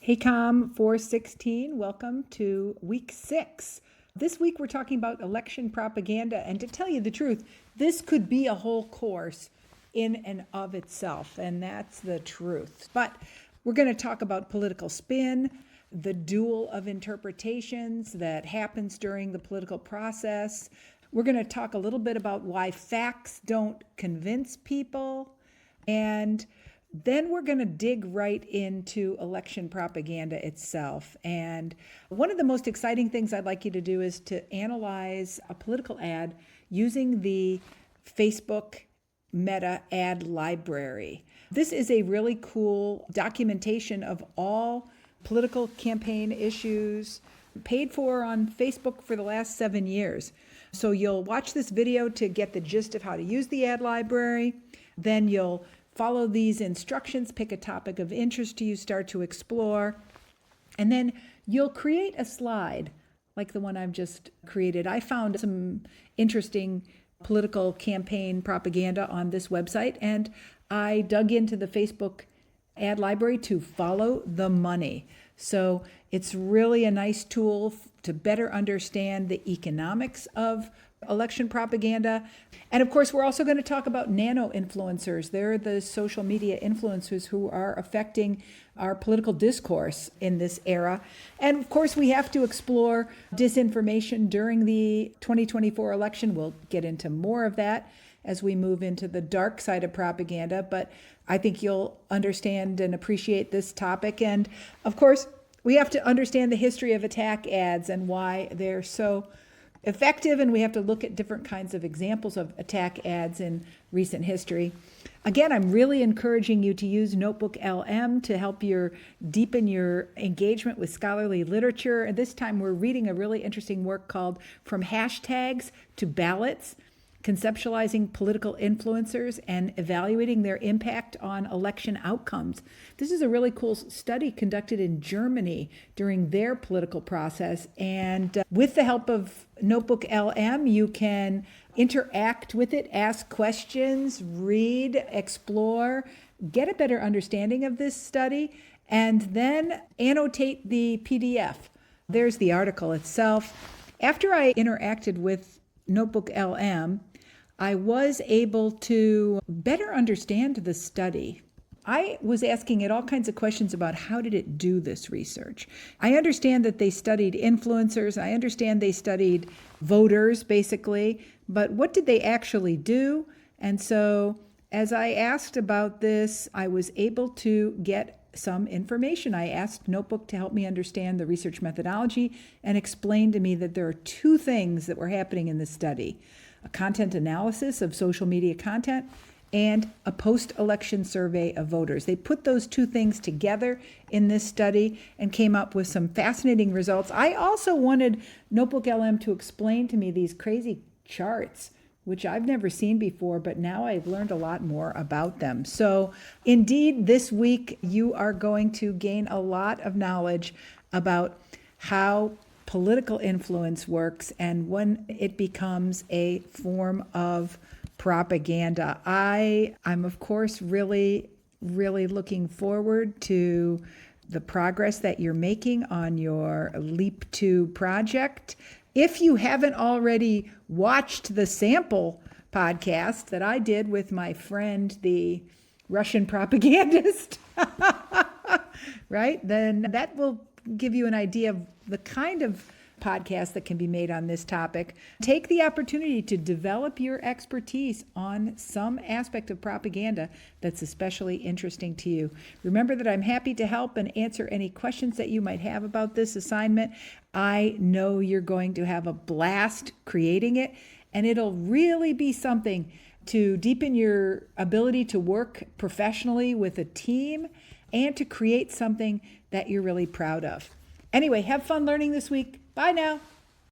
HeyCom 416, welcome to week 6. This week we're talking about election propaganda, and to tell you the truth, this could be a whole course in and of itself, and that's the truth. But we're going to talk about political spin, the duel of interpretations that happens during the political process. We're going to talk a little bit about why facts don't convince people, and then we're going to dig right into election propaganda itself. And one of the most exciting things I'd like you to do is to analyze a political ad using the Facebook Meta ad library. This is a really cool documentation of all political campaign issues paid for on Facebook for the last 7 years. So you'll watch this video to get the gist of how to use the ad library. Then you'll follow these instructions, pick a topic of interest to you, start to explore, and then you'll create a slide like the one I've just created. I found some interesting political campaign propaganda on this website, and I dug into the Facebook ad library to follow the money. So it's really a nice tool to better understand the economics of election propaganda. And of course, we're also going to talk about nano-influencers. They're the social media influencers who are affecting our political discourse in this era. And of course, we have to explore disinformation during the 2024 election. We'll get into more of that as we move into the dark side of propaganda, but I think you'll understand and appreciate this topic. And of course, we have to understand the history of attack ads and why they're so effective, and we have to look at different kinds of examples of attack ads in recent history. Again, I'm really encouraging you to use Notebook LM to help deepen your engagement with scholarly literature. And this time we're reading a really interesting work called From Hashtags to Ballots: Conceptualizing Political Influencers and Evaluating Their Impact on Election Outcomes. This is a really cool study conducted in Germany during their political process. And with the help of Notebook LM, you can interact with it, ask questions, read, explore, get a better understanding of this study, and then annotate the PDF. There's the article itself. After I interacted with Notebook LM, I was able to better understand the study. I was asking it all kinds of questions about how did it do this research. I understand that they studied influencers. I understand they studied voters, basically. But what did they actually do? And so as I asked about this, I was able to get some information. I asked Notebook to help me understand the research methodology and explain to me that there are two things that were happening in this study: a content analysis of social media content and a post-election survey of voters. They put those two things together in this study and came up with some fascinating results. I also wanted Notebook LM to explain to me these crazy charts, which I've never seen before, but now I've learned a lot more about them. So indeed, this week you are going to gain a lot of knowledge about how political influence works and when it becomes a form of propaganda. I'm of course really looking forward to the progress that you're making on your Leap2 project. If you haven't already watched the sample podcast that I did with my friend, the Russian propagandist, right, then that will give you an idea of the kind of podcast that can be made on this topic. Take the opportunity to develop your expertise on some aspect of propaganda that's especially interesting to you. Remember that I'm happy to help and answer any questions that you might have about this assignment. I know you're going to have a blast creating it, and it'll really be something to deepen your ability to work professionally with a team and to create something that you're really proud of. Anyway, have fun learning this week. Bye now.